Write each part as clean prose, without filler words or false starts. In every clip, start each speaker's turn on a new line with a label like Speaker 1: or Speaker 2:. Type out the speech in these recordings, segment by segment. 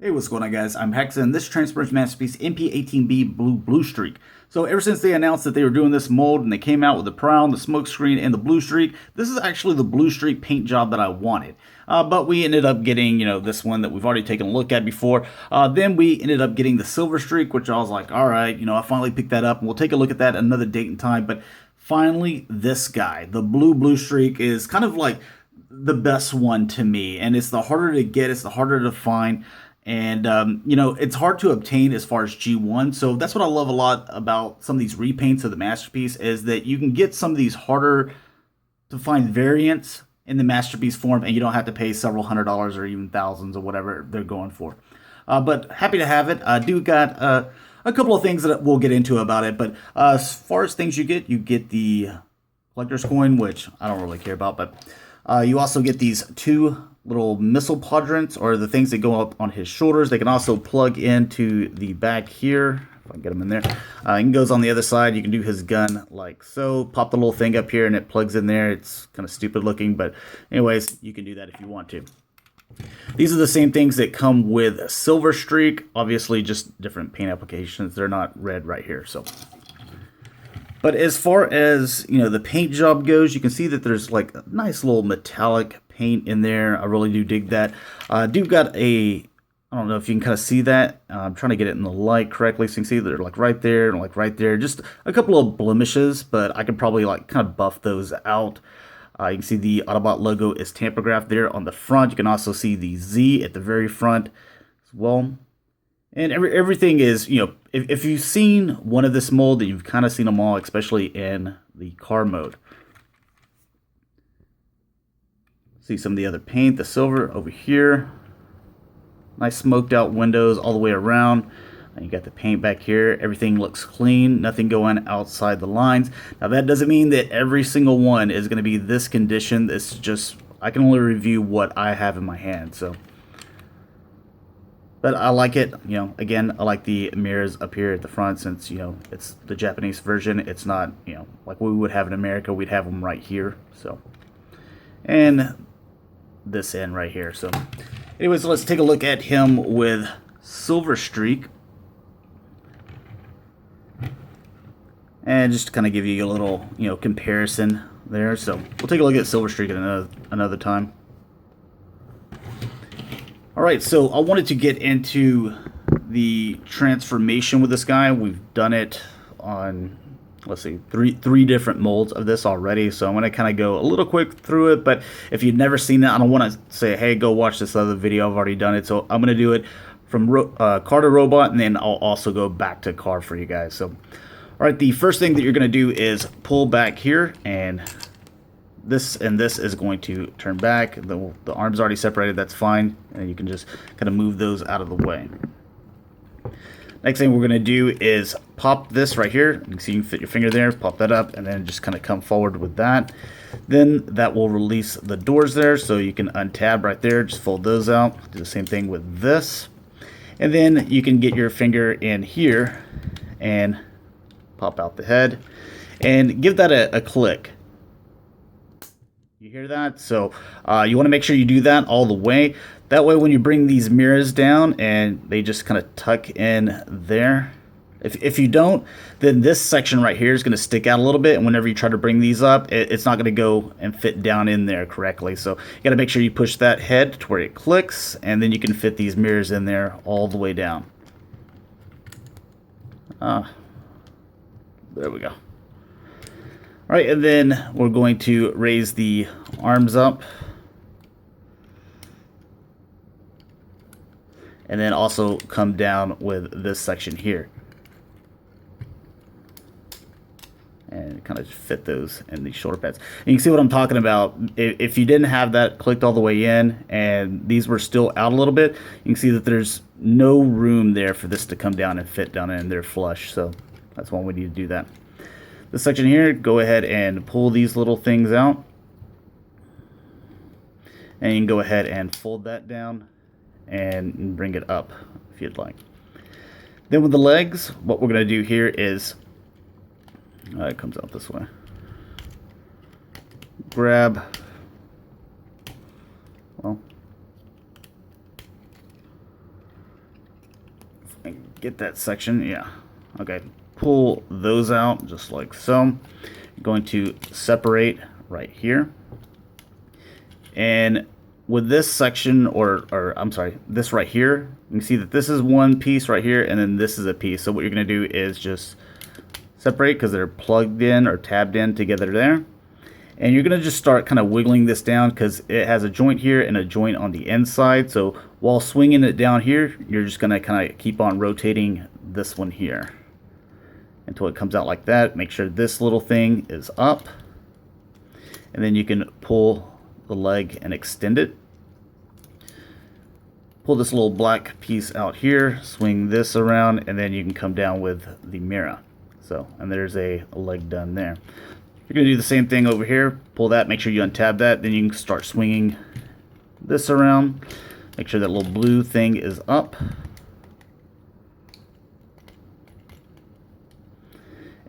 Speaker 1: Hey, what's going on, guys? I'm Hex, and this Transformers Masterpiece MP-18B Bluestreak. So ever since they announced that they were doing this mold and they came out with the Prowl, the smoke screen, and the Bluestreak, this is actually the Bluestreak paint job that I wanted. But we ended up getting, this one that we've already taken a look at before. Then we ended up getting the Silver Streak, which I was like, all right, I finally picked that up, and we'll take a look at that another date and time. But finally, this guy, the Bluestreak, is kind of like the best one to me, and it's the harder to get, it's the harder to find. And, it's hard to obtain as far as G1. So that's what I love a lot about some of these repaints of the Masterpiece is that you can get some of these harder to find variants in the Masterpiece form, and you don't have to pay several $100s or even thousands or whatever they're going for. But happy to have it. I do got a couple of things that we'll get into about it. But as far as things you get the collector's coin, which I don't really care about. But you also get these two little missile quadrants, or the things that go up on his shoulders. They can also plug into the back here, if I can get them in there. It goes on the other side. You can do his gun like so. Pop the little thing up here and it plugs in there. It's kind of stupid looking, but anyways, you can do that if you want to. These are the same things that come with Silver Streak, obviously just different paint applications. They're not red right here, so. But as far as, the paint job goes, you can see that there's like a nice little metallic paint in there. I really do dig that. I do got I don't know if you can kind of see that. I'm trying to get it in the light correctly so you can see they're like right there and like right there. Just a couple of blemishes, but I could probably like kind of buff those out. You can see the Autobot logo is tampergraphed there on the front. You can also see the Z at the very front as well. And everything is, if you've seen one of this mold, then you've kind of seen them all, especially in the car mode. See some of the other paint, the silver over here. Nice smoked out windows all the way around. And you got the paint back here. Everything looks clean, nothing going outside the lines. Now that doesn't mean that every single one is going to be this condition. It's just, I can only review what I have in my hand, so. But I like it, again, I like the mirrors up here at the front since, it's the Japanese version. It's not, like we would have in America, we'd have them right here, so. And this end right here, so. Anyways, let's take a look at him with Silver Streak. And just to kind of give you a little, comparison there. So we'll take a look at Silver Streak at another time. Alright, so I wanted to get into the transformation with this guy. We've done it on, let's see, three different molds of this already. So I'm going to kind of go a little quick through it. But if you've never seen it, I don't want to say, hey, go watch this other video. I've already done it. So I'm going to do it from car to robot, and then I'll also go back to car for you guys. So, alright, the first thing that you're going to do is pull back here, and this is going to turn back. The arm's already separated, that's fine. And you can just kind of move those out of the way. Next thing we're going to do is pop this right here. You can see you can fit your finger there, pop that up, and then just kind of come forward with that. Then that will release the doors there, so you can untab right there, just fold those out. Do the same thing with this. And then you can get your finger in here and pop out the head and give that a click. You hear that? So you want to make sure you do that all the way. That way when you bring these mirrors down and they just kind of tuck in there. If you don't, then this section right here is going to stick out a little bit. And whenever you try to bring these up, it's not going to go and fit down in there correctly. So you got to make sure you push that head to where it clicks. And then you can fit these mirrors in there all the way down. There we go. Alright, and then we're going to raise the arms up. And then also come down with this section here. And kind of fit those in the shoulder pads. And you can see what I'm talking about. If you didn't have that clicked all the way in and these were still out a little bit, you can see that there's no room there for this to come down and fit down in there flush. So that's why we need to do that. This section here, go ahead and pull these little things out. And you can go ahead and fold that down and bring it up if you'd like. Then with the legs, what we're going to do here is, it comes out this way. Grab, well, get that section. Yeah. Okay. Pull those out just like so. I'm going to separate right here. And with this section, or I'm sorry, this right here, you can see that this is one piece right here, and then this is a piece. So what you're going to do is just separate because they're plugged in or tabbed in together there. And you're going to just start kind of wiggling this down because it has a joint here and a joint on the inside. So while swinging it down here, you're just going to kind of keep on rotating this one here until it comes out like that. Make sure this little thing is up. And then you can pull the leg and extend it. Pull this little black piece out here, swing this around, and then you can come down with the mirror. So, and there's a leg done there. You're going to do the same thing over here. Pull that, make sure you untab that, then you can start swinging this around. Make sure that little blue thing is up.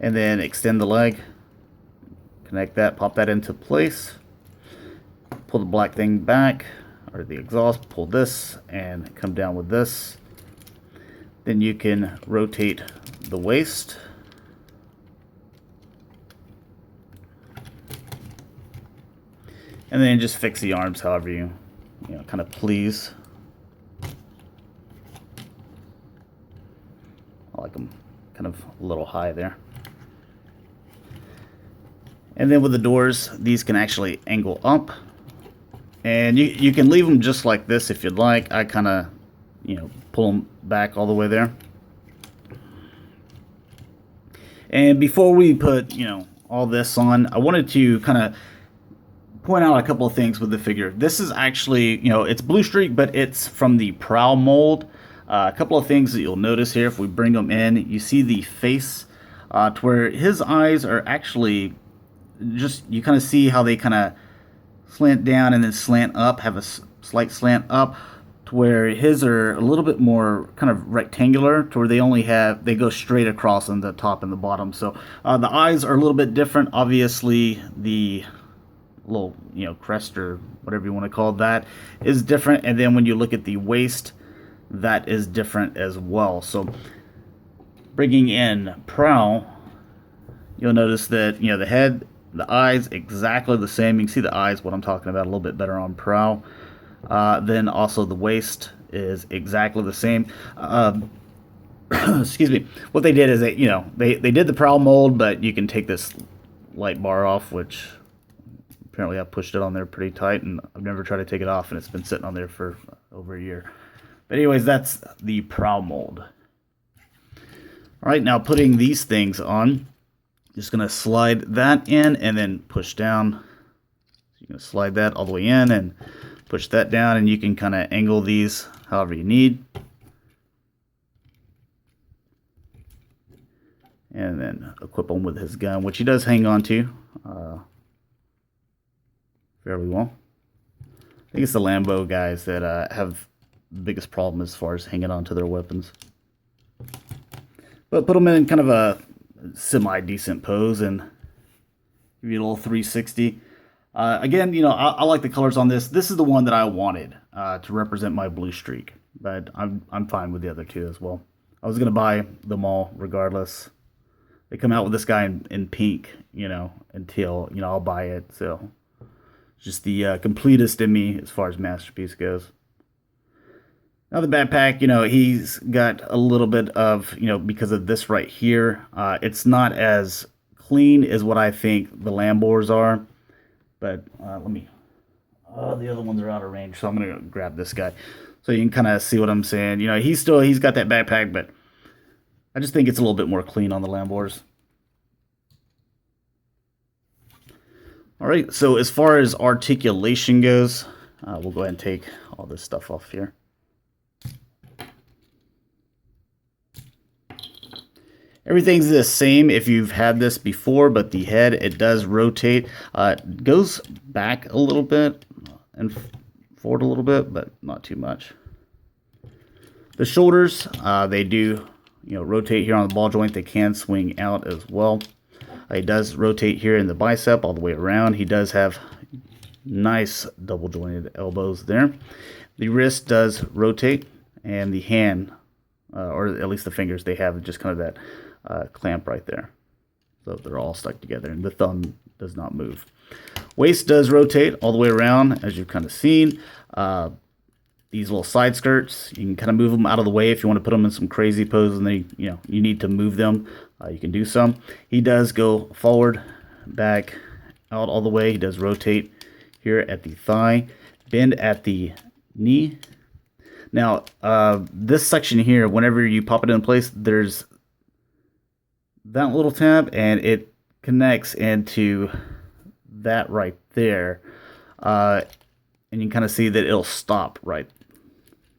Speaker 1: And then extend the leg. Connect that, pop that into place. Pull the black thing back, or the exhaust, pull this, and come down with this. Then you can rotate the waist. And then just fix the arms however you kind of please. I like them kind of a little high there. And then with the doors, these can actually angle up. And you can leave them just like this if you'd like. I kind of, pull them back all the way there. And before we put, all this on, I wanted to kind of point out a couple of things with the figure. This is actually, it's Bluestreak, but it's from the Prowl mold. A couple of things that you'll notice here if we bring them in. You see the face to where his eyes are actually just, you kind of see how they kind of slant down and then slant up, have a slight slant up, to where his are a little bit more kind of rectangular, to where they go straight across on the top and the bottom. So the eyes are a little bit different. Obviously the little crest or whatever you want to call that is different, and then when you look at the waist, that is different as well. So bringing in Prowl, you'll notice that the head, the eyes, exactly the same. You can see the eyes, what I'm talking about, a little bit better on Prowl. Then also the waist is exactly the same. Excuse me. What they did is they did the Prowl mold, but you can take this light bar off, which apparently I pushed it on there pretty tight, and I've never tried to take it off, and it's been sitting on there for over a year. But anyways, that's the Prowl mold. All right, now putting these things on, just going to slide that in and then push down. So you're going to slide that all the way in and push that down, and you can kind of angle these however you need. And then equip him with his gun, which he does hang on to fairly well. I think it's the Lambo guys that have the biggest problem as far as hanging on to their weapons. But put them in kind of a semi-decent pose and give you a little 360. Again, I like the colors on this. This is the one that I wanted to represent my Bluestreak, but I'm fine with the other two as well. I was gonna buy them all regardless. They come out with this guy in pink, until I'll buy it. So it's just the completest in me as far as Masterpiece goes. Now the backpack, he's got a little bit of, because of this right here, it's not as clean as what I think the Lambors are. But let me, the other ones are out of range, so I'm going to grab this guy. So you can kind of see what I'm saying. He's got that backpack, but I just think it's a little bit more clean on the Lambors. All right, so as far as articulation goes, we'll go ahead and take all this stuff off here. Everything's the same if you've had this before, but the head, it does rotate. It goes back a little bit and forward a little bit, but not too much. The shoulders, they do rotate here on the ball joint. They can swing out as well. He does rotate here in the bicep all the way around. He does have nice double jointed elbows there. The wrist does rotate, and the hand or at least the fingers, they have just kind of that clamp right there. So they're all stuck together, and the thumb does not move. Waist does rotate all the way around, as you've kind of seen. These little side skirts, you can kind of move them out of the way if you want to put them in some crazy pose, and they, you need to move them. You can do some. He does go forward, back, out all the way. He does rotate here at the thigh, bend at the knee. Now, this section here, whenever you pop it in place, there's that little tab, and it connects into that right there. And you can kind of see that it'll stop right.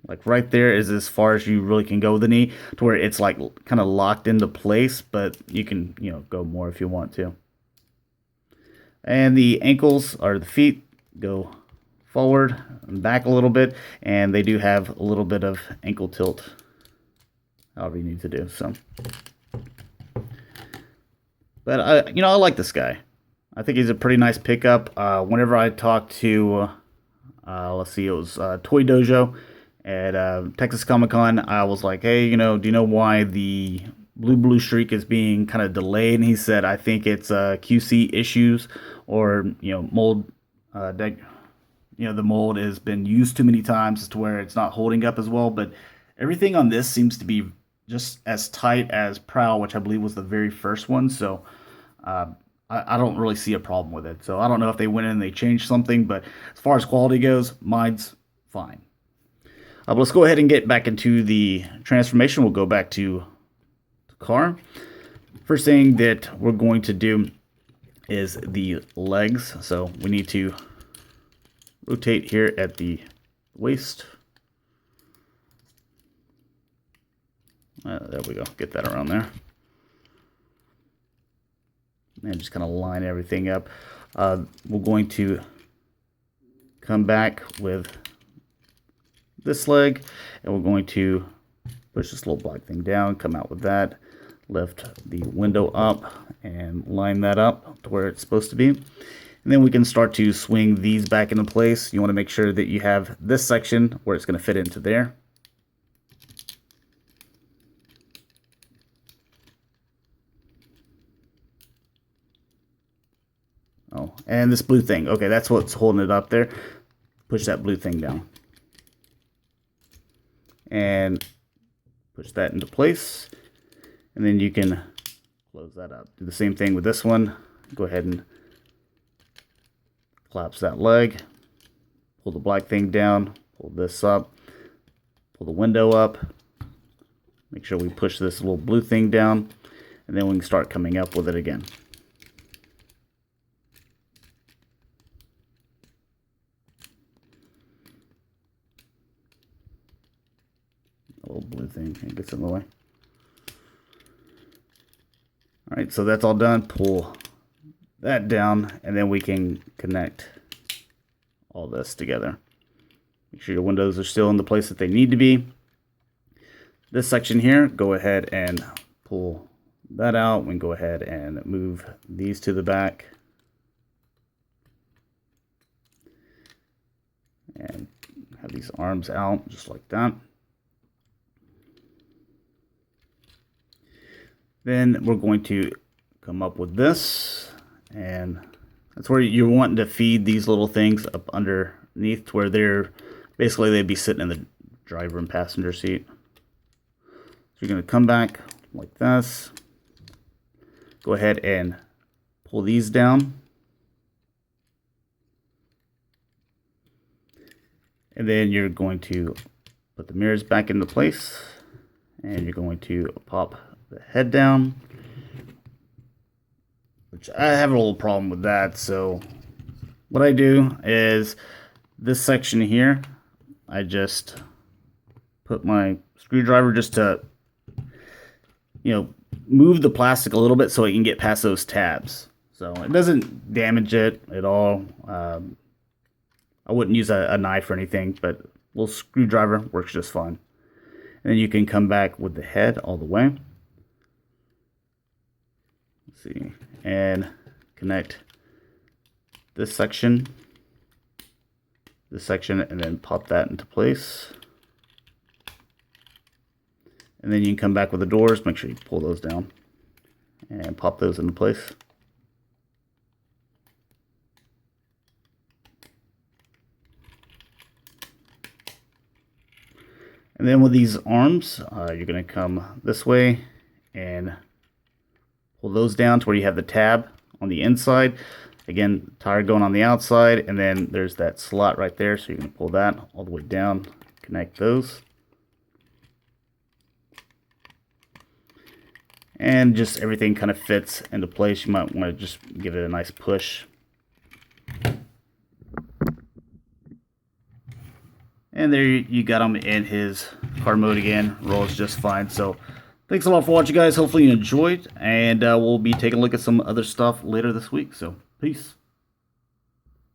Speaker 1: Like right there is as far as you really can go with the knee, to where it's like kind of locked into place, but you can, go more if you want to. And the ankles, or the feet, go forward and back a little bit, and they do have a little bit of ankle tilt, however you need to do. So, but I like this guy. I think he's a pretty nice pickup. Whenever I talked to, let's see, it was Toy Dojo at Texas Comic-Con, I was like, hey, do you know why the Bluestreak is being kind of delayed? And he said, I think it's QC issues, or mold. The mold has been used too many times to where it's not holding up as well. But everything on this seems to be just as tight as Prowl, which I believe was the very first one. So I don't really see a problem with it. So I don't know if they went in and they changed something, but as far as quality goes, mine's fine. But let's go ahead and get back into the transformation. We'll go back to the car. First thing that we're going to do is the legs. So we need to rotate here at the waist. There we go. Get that around there. And just kind of line everything up. We're going to come back with this leg, and we're going to push this little black thing down, come out with that, lift the window up, and line that up to where it's supposed to be. And then we can start to swing these back into place. You want to make sure that you have this section where it's going to fit into there. Oh, and this blue thing. Okay, that's what's holding it up there. Push that blue thing down. And push that into place. And then you can close that up. Do the same thing with this one. Go ahead and collapse that leg. Pull the black thing down. Pull this up. Pull the window up. Make sure we push this little blue thing down. And then we can start coming up with it again. A little blue thing gets in the way. Alright, so that's all done. Pull that down, and then we can connect all this together. Make sure your windows are still in the place that they need to be. This section here, go ahead and pull that out. We can go ahead and move these to the back. And have these arms out just like that. Then we're going to come up with this, and that's where you're wanting to feed these little things up underneath, to where they'd be sitting in the driver and passenger seat. So you're going to come back like this. Go ahead and pull these down. And then you're going to put the mirrors back into place, and you're going to pop the head down, which I have a little problem with that. So what I do is this section here, I just put my screwdriver just to, move the plastic a little bit so it can get past those tabs. So it doesn't damage it at all. I wouldn't use a knife or anything, but a little screwdriver works just fine. And then you can come back with the head all the way. See, and connect this section, and then pop that into place. And then you can come back with the doors. Make sure you pull those down and pop those into place. And then with these arms, you're going to come this way and pull those down to where you have the tab on the inside. Again, tire going on the outside, and then there's that slot right there, so you're going to pull that all the way down, connect those. And just everything kind of fits into place. You might want to just give it a nice push. And there you got him in his car mode again. Rolls just fine. So thanks a lot for watching, guys. Hopefully you enjoyed. And we'll be taking a look at some other stuff later this week. So peace.